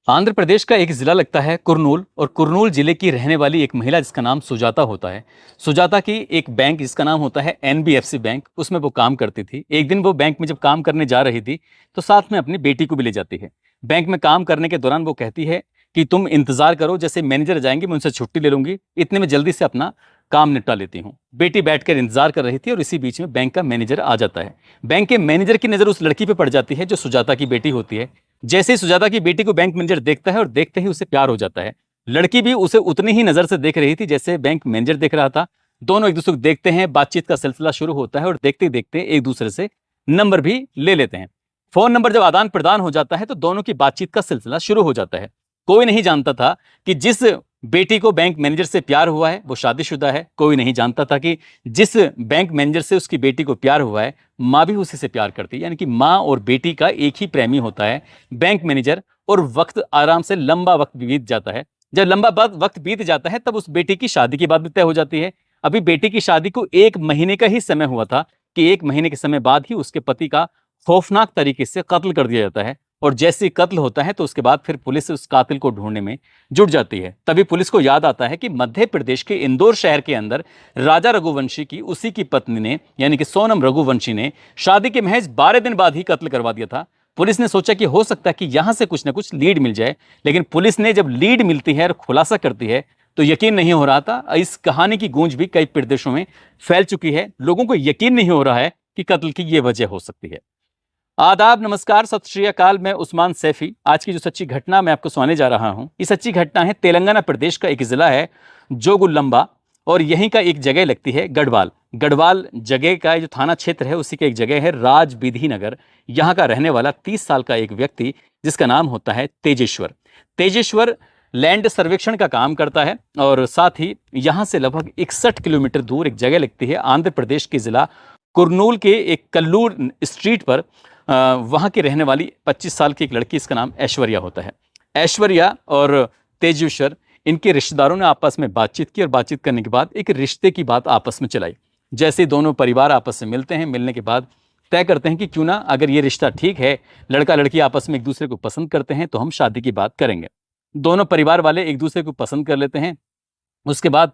आंध्र प्रदेश का एक जिला लगता है कुर्नूल, और कुर्नूल जिले की रहने वाली एक महिला जिसका नाम सुजाता होता है। सुजाता की एक बैंक जिसका नाम होता है एनबीएफसी बैंक, उसमें वो काम करती थी। एक दिन वो बैंक में जब काम करने जा रही थी तो साथ में अपनी बेटी को भी ले जाती है। बैंक में काम करने के दौरान वो कहती है कि तुम इंतजार करो, जैसे मैनेजर जाएंगे मैं उनसे छुट्टी ले लूंगी, इतने में जल्दी से अपना काम निपटा लेती हूँ। बेटी बैठकर इंतजार कर रही थी और इसी बीच में बैंक का मैनेजर आ जाता है। बैंक के मैनेजर की नजर उस लड़की पे पड़ जाती है जो सुजाता की बेटी होती है। जैसे ही सुजाता की बेटी को बैंक मैनेजर देखता है और देखते ही उसे प्यार हो जाता है। लड़की भी उसे उतनी ही नजर से देख रही थी जैसे बैंक मैनेजर देख रहा था। दोनों एक दूसरे को देखते हैं, बातचीत का सिलसिला शुरू होता है और देखते ही देखते एक दूसरे से नंबर भी ले लेते हैं। फोन नंबर जब आदान प्रदान हो जाता है तो दोनों की बातचीत का सिलसिला शुरू हो जाता है। कोई नहीं जानता था कि जिस बेटी को बैंक मैनेजर से प्यार हुआ है वो शादीशुदा है। कोई नहीं जानता था कि जिस बैंक मैनेजर से उसकी बेटी को प्यार हुआ है माँ भी उसी से प्यार करती है। यानी कि माँ और बेटी का एक ही प्रेमी होता है बैंक मैनेजर। और वक्त आराम से लंबा वक्त बीत जाता है। जब लंबा वक्त बीत जाता है तब उस बेटी की शादी की बात भी तय हो जाती है। अभी बेटी की शादी को 1 महीने का ही समय हुआ था कि 1 महीने के समय बाद ही उसके पति का खौफनाक तरीके से कत्ल कर दिया जाता है। और जैसे ही कत्ल होता है तो उसके बाद फिर पुलिस उस कातिल को ढूंढने में जुट जाती है। तभी पुलिस को याद आता है कि मध्य प्रदेश के इंदौर शहर के अंदर राजा रघुवंशी की उसी की पत्नी ने, यानी कि सोनम रघुवंशी ने, शादी के महज 12 दिन बाद ही कत्ल करवा दिया था। पुलिस ने सोचा कि हो सकता है कि यहां से कुछ ना कुछ लीड मिल जाए, लेकिन पुलिस ने जब लीड मिलती है और खुलासा करती है तो यकीन नहीं हो रहा था। इस कहानी की गूंज भी कई प्रदेशों में फैल चुकी है। लोगों को यकीन नहीं हो रहा है कि कत्ल की यह वजह हो सकती है। आदाब, नमस्कार, सत श्री अकाल। मैं उस्मान सैफी। आज की जो सच्ची घटना मैं आपको सुनाने जा रहा हूं, ये सच्ची घटना है तेलंगाना प्रदेश का एक जिला है जोगुलंबा, और यहीं का एक जगह लगती है गढ़वाल। गढ़वाल जगह का जो थाना क्षेत्र है उसी का एक जगह है राजबीधी नगर। यहाँ का रहने वाला 30 साल का एक व्यक्ति जिसका नाम होता है तेजेश्वर। तेजेश्वर लैंड सर्वेक्षण का काम करता है और साथ ही यहाँ से लगभग 61 किलोमीटर दूर एक जगह लगती है आंध्र प्रदेश के जिला कुर्नूल के एक कल्लूर स्ट्रीट पर। वहाँ की रहने वाली 25 साल की एक लड़की, इसका नाम ऐश्वर्या होता है। ऐश्वर्या और तेजेश्वर, इनके रिश्तेदारों ने आपस में बातचीत की और बातचीत करने के बाद एक रिश्ते की बात आपस में चलाई। जैसे दोनों परिवार आपस में मिलते हैं, मिलने के बाद तय करते हैं कि क्यों ना, अगर ये रिश्ता ठीक है, लड़का लड़की आपस में एक दूसरे को पसंद करते हैं, तो हम शादी की बात करेंगे। दोनों परिवार वाले एक दूसरे को पसंद कर लेते हैं। उसके बाद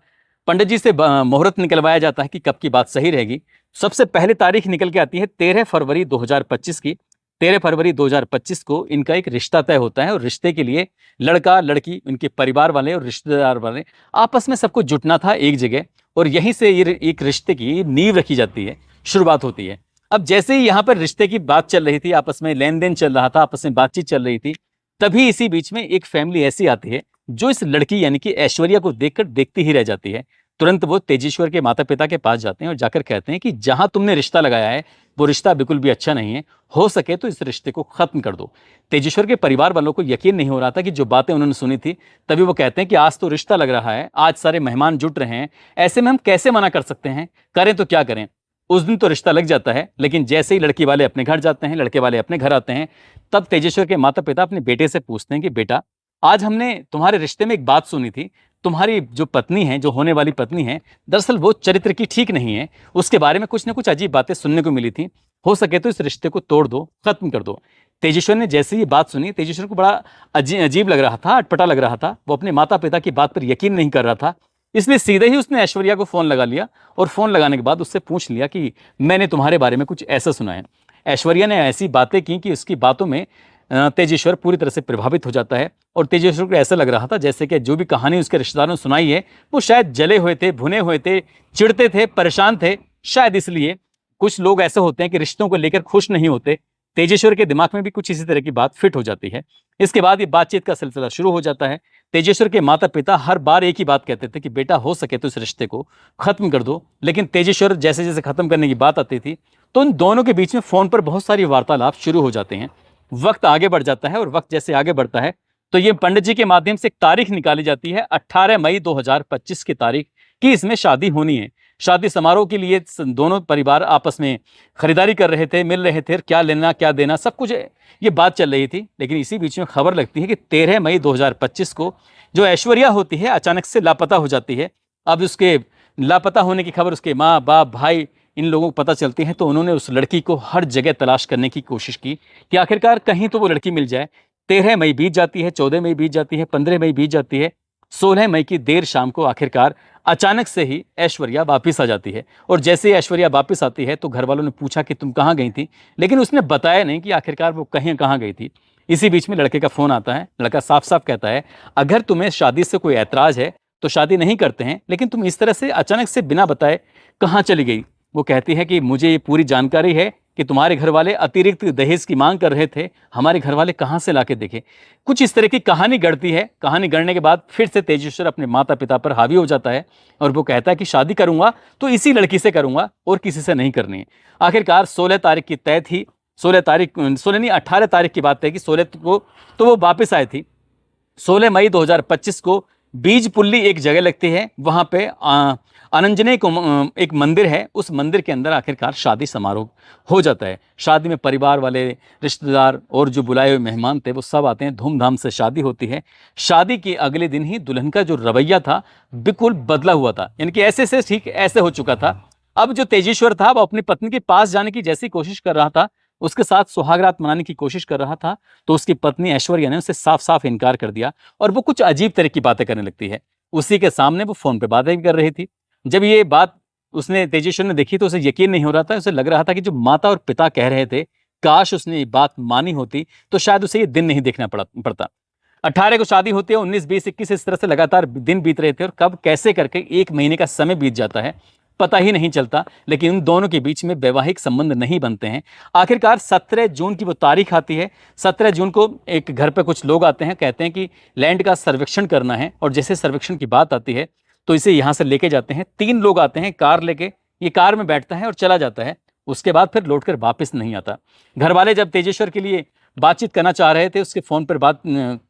पंडित जी से मुहूर्त निकलवाया जाता है कि कब की बात सही रहेगी। सबसे पहले तारीख निकल के आती है 13 फरवरी 2025 की। 13 फरवरी 2025 को इनका एक रिश्ता तय होता है और रिश्ते के लिए लड़का लड़की, इनके परिवार वाले और रिश्तेदार वाले आपस में सबको जुटना था एक जगह, और यहीं से ये एक रिश्ते की नींव रखी जाती है, शुरुआत होती है। अब जैसे ही यहाँ पर रिश्ते की बात चल रही थी, आपस में लेन देन चल रहा था, आपस में बातचीत चल रही थी, तभी इसी बीच में एक फैमिली ऐसी आती है जो इस लड़की यानी कि ऐश्वर्या को देखकर देखती ही रह जाती है। तुरंत वो तेजेश्वर के माता पिता के पास जाते हैं और जाकर कहते हैं कि जहां तुमने रिश्ता लगाया है वो रिश्ता बिल्कुल भी अच्छा नहीं है, हो सके तो इस रिश्ते को खत्म कर दो। तेजेश्वर के परिवार वालों को यकीन नहीं हो रहा था कि जो बातें उन्होंने सुनी थी। तभी वो कहते हैं कि आज तो रिश्ता लग रहा है, आज सारे मेहमान जुट रहे हैं, ऐसे में हम कैसे मना कर सकते हैं, करें तो क्या करें। उस दिन तो रिश्ता लग जाता है, लेकिन जैसे ही लड़की वाले अपने घर जाते हैं, लड़के वाले अपने घर आते हैं, तब तेजेश्वर के माता पिता अपने बेटे से पूछते हैं कि बेटा, आज हमने तुम्हारे रिश्ते में एक बात सुनी थी, तुम्हारी जो पत्नी है, जो होने वाली पत्नी है, दरअसल वो चरित्र की ठीक नहीं है, उसके बारे में कुछ ना कुछ अजीब बातें सुनने को मिली थी, हो सके तो इस रिश्ते को तोड़ दो, खत्म कर दो। तेजेश्वर ने जैसे ये बात सुनी, तेजेश्वर को बड़ा अजीब लग रहा था, अटपटा लग रहा था। वो अपने माता पिता की बात पर यकीन नहीं कर रहा था, इसलिए सीधे ही उसने ऐश्वर्या को फोन लगा लिया और फोन लगाने के बाद उससे पूछ लिया कि मैंने तुम्हारे बारे में कुछ ऐसा सुना है। ऐश्वर्या ने ऐसी बातें की कि उसकी बातों में तेजेश्वर पूरी तरह से प्रभावित हो जाता है। और तेजेश्वर को ऐसा लग रहा था जैसे कि जो भी कहानी उसके रिश्तेदारों ने सुनाई है वो शायद जले हुए थे, भुने हुए थे, चिढ़ते थे, परेशान थे। शायद इसलिए कुछ लोग ऐसे होते हैं कि रिश्तों को लेकर खुश नहीं होते। तेजेश्वर के दिमाग में भी कुछ इसी तरह की बात फिट हो जाती है। इसके बाद ये बातचीत का सिलसिला शुरू हो जाता है। तेजेश्वर के माता पिता हर बार एक ही बात कहते थे कि बेटा हो सके तो इस रिश्ते को खत्म कर दो, लेकिन तेजेश्वर जैसे जैसे खत्म करने की बात आती थी तो उन दोनों के बीच में फोन पर बहुत सारी वार्तालाप शुरू हो जाते हैं। वक्त आगे बढ़ जाता है और वक्त जैसे आगे बढ़ता है तो ये पंडित जी के माध्यम से एक तारीख निकाली जाती है, 18 मई 2025 की तारीख, कि इसमें शादी होनी है। शादी समारोह के लिए दोनों परिवार आपस में खरीदारी कर रहे थे, मिल रहे थे, क्या लेना क्या देना सब कुछ ये बात चल रही थी। लेकिन इसी बीच में खबर लगती है कि 13 मई 2025 को जो ऐश्वर्या होती है अचानक से लापता हो जाती है। अब उसके लापता होने की खबर उसके माँ बाप भाई इन लोगों को पता चलती है तो उन्होंने उस लड़की को हर जगह तलाश करने की कोशिश की कि आखिरकार कहीं तो वो लड़की मिल जाए, 13 मई बीत जाती है, 14 मई बीत जाती है, 15 मई बीत जाती है। 16 मई की देर शाम को आखिरकार अचानक से ही ऐश्वर्या वापस आ जाती है। और जैसे ही ऐश्वर्या वापस आती है तो घर वालों ने पूछा कि तुम कहाँ गई थी, लेकिन उसने बताया नहीं कि आखिरकार वो कहीं कहाँ गई थी। इसी बीच में लड़के का फोन आता है। लड़का साफ साफ कहता है, अगर तुम्हें शादी से कोई ऐतराज है तो शादी नहीं करते हैं, लेकिन तुम इस तरह से अचानक से बिना बताए कहाँ चली गई। वो कहती है कि मुझे ये पूरी जानकारी है कि तुम्हारे घर वाले अतिरिक्त दहेज की मांग कर रहे थे, हमारे घर वाले कहाँ से लाके देखे। कुछ इस तरह की कहानी गढ़ती है। कहानी गढ़ने के बाद फिर से तेजेश्वर अपने माता पिता पर हावी हो जाता है और वो कहता है कि शादी करूंगा तो इसी लड़की से करूंगा और किसी से नहीं करनी है। आखिरकार 16 तारीख की तय थी। 16 नहीं 18 तारीख की बात है कि 16 को तो वो वापस आए थी। 16 मई 2025 को बीज पुल्ली एक जगह लगती है, वहां पे अनंजने को एक मंदिर है, उस मंदिर के अंदर आखिरकार शादी समारोह हो जाता है। शादी में परिवार वाले, रिश्तेदार और जो बुलाए हुए मेहमान थे वो सब आते हैं। धूमधाम से शादी होती है। शादी के अगले दिन ही दुल्हन का जो रवैया था बिल्कुल बदला हुआ था, यानी कि ऐसे से ठीक ऐसे हो चुका था। अब जो तेजेश्वर था वो अपनी पत्नी के पास जाने की जैसी कोशिश कर रहा था, उसके साथ सुहागरात मनाने की कोशिश कर रहा था, तो उसकी पत्नी ऐश्वर्या ने उसे साफ साफ इनकार कर दिया और वो कुछ अजीब तरह की बातें करने लगती है। उसी के सामने वो फोन पे बातें भी कर रही थी। जब ये बात उसने तेजेश्वर ने देखी तो उसे यकीन नहीं हो रहा था। उसे लग रहा था कि जो माता और पिता कह रहे थे, काश उसने ये बात मानी होती तो शायद उसे ये दिन नहीं देखना पड़ता। 18 को शादी होती है, 19, 20, 21 इस तरह से लगातार दिन बीत रहे थे और कब कैसे करके 1 महीने का समय बीत जाता है पता ही नहीं चलता। लेकिन उन दोनों के बीच में वैवाहिक संबंध नहीं बनते हैं। आखिरकार 17 जून की वो तारीख आती है। 17 जून को एक घर पे कुछ लोग आते हैं, कहते हैं कि लैंड का सर्वेक्षण करना है, और जैसे सर्वेक्षण की बात आती है तो इसे यहाँ से लेके जाते हैं। 3 लोग आते हैं कार लेके, ये कार में बैठता है और चला जाता है। उसके बाद फिर लौटकर वापस नहीं आता। घर वाले जब तेजेश्वर के लिए बातचीत करना चाह रहे थे उसके फ़ोन पर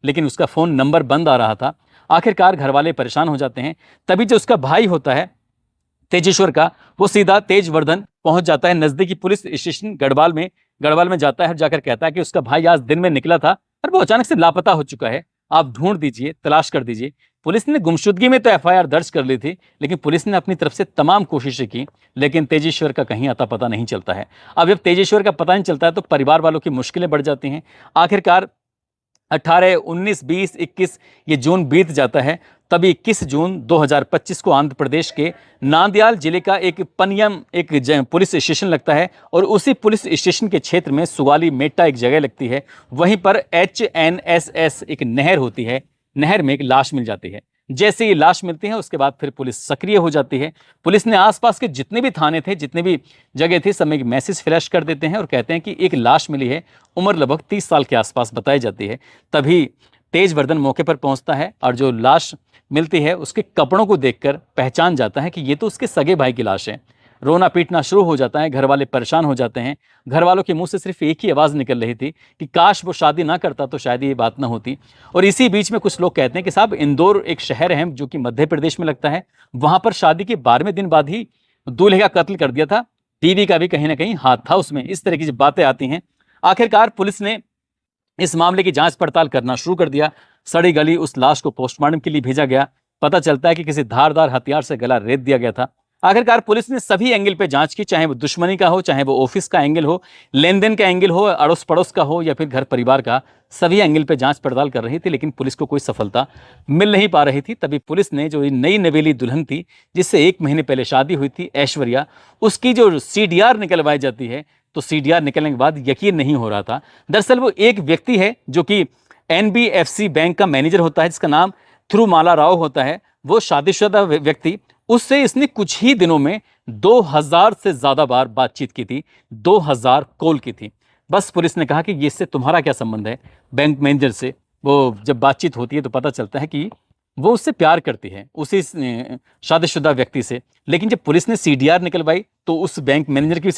लेकिन उसका फ़ोन नंबर बंद आ रहा था। आखिरकार घर वाले परेशान हो जाते हैं। तभी जो उसका भाई होता है तेजेश्वर का, वो सीधा तेजवर्धन पहुंच जाता है नजदीकी पुलिस स्टेशन गढ़वाल में जाता है। जाकर कहता है कि उसका भाई आज दिन में निकला था और वो अचानक से लापता हो चुका है, आप ढूंढ दीजिए, तलाश कर दीजिए। पुलिस ने गुमशुदगी में तो एफआईआर दर्ज कर ली थी, लेकिन पुलिस ने अपनी तरफ से तमाम कोशिशें की, लेकिन तेजेश्वर का कहीं आता पता नहीं चलता है। अब जब तेजेश्वर का पता नहीं चलता है तो परिवार वालों की मुश्किलें बढ़ जाती हैं। आखिरकार 18, 19, 20, 21 ये जून बीत जाता है। तभी 21 जून 2025 को आंध्र प्रदेश के नांदयाल जिले का एक पनियम पुलिस स्टेशन लगता है, और उसी पुलिस स्टेशन के क्षेत्र में सुगाली मेट्टा एक जगह लगती है। वहीं पर HNSS एक नहर होती है, नहर में एक लाश मिल जाती है। जैसे ये लाश मिलती है उसके बाद फिर पुलिस सक्रिय हो जाती है। पुलिस ने आसपास के जितने भी थाने थे, जितने भी जगह थी, सब में एक मैसेज फ्लैश कर देते हैं और कहते हैं कि एक लाश मिली है, उम्र लगभग 30 साल के आसपास बताई जाती है। तभी तेजवर्धन मौके पर पहुंचता है और जो लाश मिलती है उसके कपड़ों को देखकर पहचान जाता है कि ये तो उसके सगे भाई की लाश है। रोना पीटना शुरू हो जाता है। घर वाले परेशान हो जाते हैं। घर वालों के मुंह से सिर्फ एक ही आवाज़ निकल रही थी कि काश वो शादी ना करता तो शायद ये बात ना होती। और इसी बीच में कुछ लोग कहते हैं कि साहब, इंदौर एक शहर है जो कि मध्य प्रदेश में लगता है, वहां पर शादी के 12वें दिन बाद ही दूल्हे का कत्ल कर दिया था। बीवी का भी कहीं ना कहीं हाथ था उसमें। इस तरह की जब बातें आती हैं, आखिरकार पुलिस ने इस मामले की जांच पड़ताल करना शुरू कर दिया। सड़ी गली उस लाश को पोस्टमार्टम के लिए भेजा गया। पता चलता है कि किसी धारदार हथियार से गला रेत दिया गया था। आखिरकार पुलिस ने सभी एंगल पे जांच की, चाहे वो दुश्मनी का हो, चाहे वो ऑफिस का एंगल हो, लेन देन का एंगल हो, अड़ोस पड़ोस का हो, या फिर घर परिवार का, सभी एंगल पे जांच पड़ताल कर रही थी, लेकिन पुलिस को कोई सफलता मिल नहीं पा रही थी। तभी पुलिस ने जो नई नवेली दुल्हन थी, जिससे 1 महीने पहले शादी हुई थी, ऐश्वर्या, उसकी जो CDR निकलवाई जाती है, तो CDR निकलने के बाद यकीन नहीं हो रहा था। दरअसल वो एक व्यक्ति है जो कि NBFC बैंक का मैनेजर होता है, जिसका नाम थिरुमाला राव होता है। वो शादीशुदा व्यक्ति, उससे इसने कुछ ही दिनों में 2000 से ज्यादा बार बातचीत की थी, 2000 कॉल की थी। बस पुलिस ने कहा कि ये इससे तुम्हारा क्या संबंध है बैंक मैनेजर से। वो जब बातचीत होती है तो पता चलता है कि वो उससे प्यार करती है, उसी शादीशुदा व्यक्ति से। लेकिन जब पुलिस ने CDR निकलवाई तो उस बैंक मैनेजर की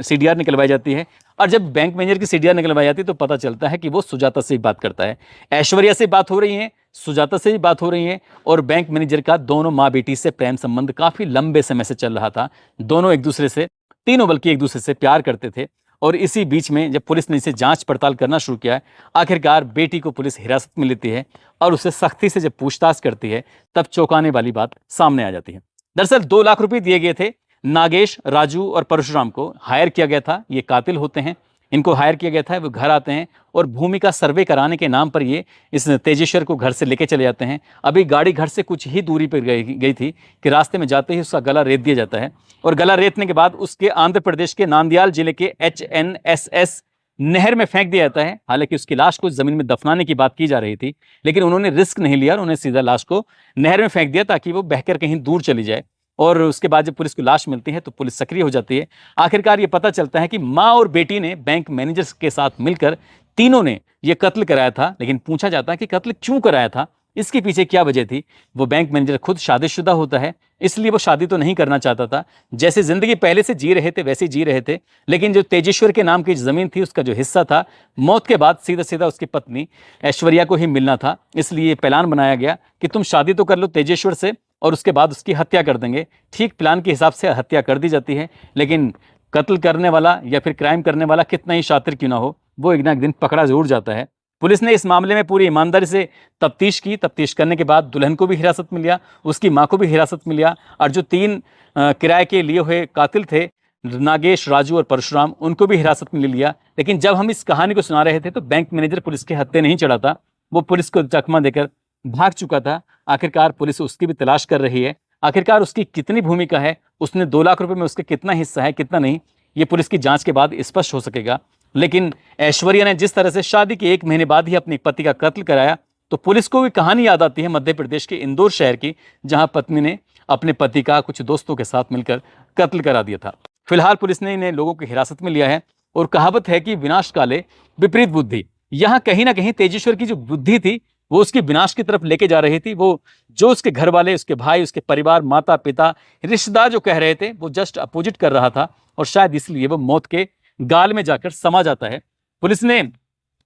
CDR निकलवाई जाती है, और जब बैंक मैनेजर की CDR निकलवाई जाती है तो पता चलता है कि वो सुजाता से ही बात करता है। ऐश्वर्या से बात हो रही है, सुजाता से ही बात हो रही है, और बैंक मैनेजर का दोनों माँ बेटी से प्रेम संबंध काफी लंबे समय से चल रहा था। दोनों एक दूसरे से, तीनों बल्कि एक दूसरे से प्यार करते थे। और इसी बीच में जब पुलिस ने इसे जांच पड़ताल करना शुरू किया है, आखिरकार बेटी को पुलिस हिरासत में लेती है और उसे सख्ती से जब पूछताछ करती है, तब चौंकाने वाली बात सामने आ जाती है। दरअसल 2 लाख रुपए दिए गए थे। नागेश, राजू और परशुराम को हायर किया गया था। ये कातिल होते हैं। इनको हायर किया गया था, वो घर आते हैं और भूमि का सर्वे कराने के नाम पर ये इस तेजेश्वर को घर से लेके चले जाते हैं। अभी गाड़ी घर से कुछ ही दूरी पर गई थी कि रास्ते में जाते ही उसका गला रेत दिया जाता है और गला रेतने के बाद उसके आंध्र प्रदेश के नांदयाल जिले के HNSS नहर में फेंक दिया जाता है। हालांकि उसकी लाश को जमीन में दफनाने की बात की जा रही थी, लेकिन उन्होंने रिस्क नहीं लिया और उन्होंने सीधा लाश को नहर में फेंक दिया ताकि वो बहकर कहीं दूर चली जाए। और उसके बाद जब पुलिस को लाश मिलती है तो पुलिस सक्रिय हो जाती है। आखिरकार ये पता चलता है कि माँ और बेटी ने बैंक मैनेजर के साथ मिलकर तीनों ने ये कत्ल कराया था। लेकिन पूछा जाता है कि कत्ल क्यों कराया था, इसके पीछे क्या वजह थी। वो बैंक मैनेजर खुद शादीशुदा होता है, इसलिए वो शादी तो नहीं करना चाहता था। जैसे जिंदगी पहले से जी रहे थे वैसे ही जी रहे थे, लेकिन जो तेजेश्वर के नाम की जमीन थी उसका जो हिस्सा था, मौत के बाद सीधा सीधा उसकी पत्नी ऐश्वर्या को ही मिलना था। इसलिए प्लान बनाया गया कि तुम शादी तो कर लो तेजेश्वर से और उसके बाद उसकी हत्या कर देंगे। ठीक प्लान के हिसाब से हत्या कर दी जाती है, लेकिन कत्ल करने वाला या फिर क्राइम करने वाला कितना ही शातिर क्यों ना हो, वो एक ना एक दिन पकड़ा जरूर जाता है। पुलिस ने इस मामले में पूरी ईमानदारी से तफ्तीश की। तफ्तीश करने के बाद दुल्हन को भी हिरासत में लिया, उसकी माँ को भी हिरासत में लिया और जो 3 किराए के लिए हुए कातिल थे नागेश, राजू और परशुराम, उनको भी हिरासत में ले लिया। लेकिन जब हम इस कहानी को सुना रहे थे तो बैंक मैनेजर पुलिस के हत्थे नहीं चढ़ा था, वो पुलिस को चकमा देकर भाग चुका था। आखिरकार पुलिस उसकी भी तलाश कर रही है। आखिरकार उसकी कितनी भूमिका है, उसने 2 लाख रुपए में उसका कितना हिस्सा है कितना नहीं, ये पुलिस की जांच के बाद स्पष्ट हो सकेगा। लेकिन ऐश्वर्या ने जिस तरह से शादी के 1 महीने बाद ही अपने पति का कत्ल कराया, तो पुलिस को भी कहानी याद आती है मध्य प्रदेश के इंदौर शहर की, जहां पत्नी ने अपने पति का कुछ दोस्तों के साथ मिलकर कत्ल करा दिया था। फिलहाल पुलिस ने इन्हें लोगों की हिरासत में लिया है और कहावत है कि विनाश काले विपरीत बुद्धि। यहाँ कहीं ना कहीं तेजेश्वर की जो बुद्धि थी वो उसकी विनाश की तरफ लेके जा रही थी। वो जो उसके घर वाले, उसके भाई, उसके परिवार, माता पिता, रिश्तेदार जो कह रहे थे वो जस्ट अपोजिट कर रहा था और शायद इसलिए वो मौत के गाल में जाकर समा जाता है। पुलिस ने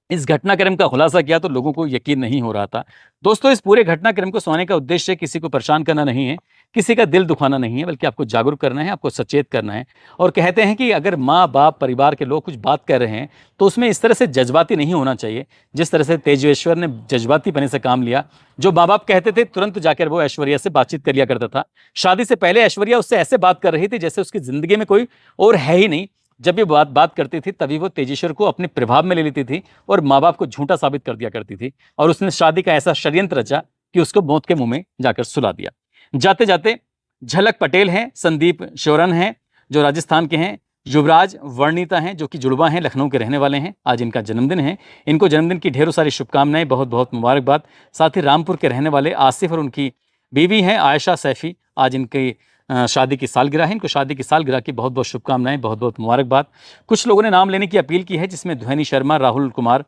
इस घटनाक्रम का खुलासा किया तो लोगों को यकीन नहीं हो रहा था। दोस्तों, इस पूरे घटनाक्रम को सुनाने का उद्देश्य किसी को परेशान करना नहीं है, किसी का दिल दुखाना नहीं है, बल्कि आपको जागरूक करना है, आपको सचेत करना है। और कहते हैं कि अगर माँ बाप परिवार के लोग कुछ बात कर रहे हैं तो उसमें इस तरह से जज्बाती नहीं होना चाहिए जिस तरह से तेजेश्वर ने जज्बाती पने से काम लिया। जो माँ बाप कहते थे तुरंत जाकर वो ऐश्वर्या से बातचीत कर लिया करता था। शादी से पहले ऐश्वर्या उससे ऐसे बात कर रही थी जैसे उसकी जिंदगी में कोई और है ही नहीं। जब ये बात करती थी तभी वो तेजेश्वर को अपने प्रभाव में ले लेती थी और माँ बाप को झूठा साबित कर दिया करती थी और उसने शादी का ऐसा षड्यंत्र रचा कि उसको मौत के मुंह में जाकर सुला दिया। जाते जाते झलक पटेल हैं, संदीप शोरन हैं जो राजस्थान के हैं, युवराज वर्णिता हैं जो कि जुड़वा हैं, लखनऊ के रहने वाले हैं। आज इनका जन्मदिन है, इनको जन्मदिन की ढेरों सारी शुभकामनाएं, बहुत बहुत मुबारकबाद। साथ ही रामपुर के रहने वाले आसिफ और उनकी बीवी हैं आयशा सैफी, आज इनकी शादी की सालगिरह है। इनको शादी की सालगिरह की बहुत बहुत शुभकामनाएं, बहुत बहुत मुबारकबाद। कुछ लोगों ने नाम लेने की अपील की है जिसमें ध्वनि शर्मा, राहुल कुमार,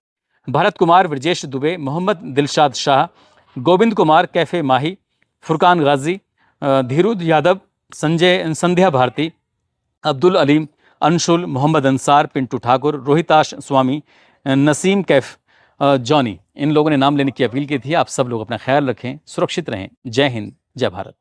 भरत कुमार, ब्रजेश दुबे, मोहम्मद दिलशाद शाह, गोविंद कुमार, कैफे माही, फुरकान गाजी, धीरू यादव, संध्या भारती, अब्दुल अलीम, अंशुल, मोहम्मद अंसार, पिंटू ठाकुर, रोहिताश स्वामी, नसीम कैफ, जॉनी, इन लोगों ने नाम लेने की अपील की थी। आप सब लोग अपना ख्याल रखें, सुरक्षित रहें। जय हिंद, जय भारत।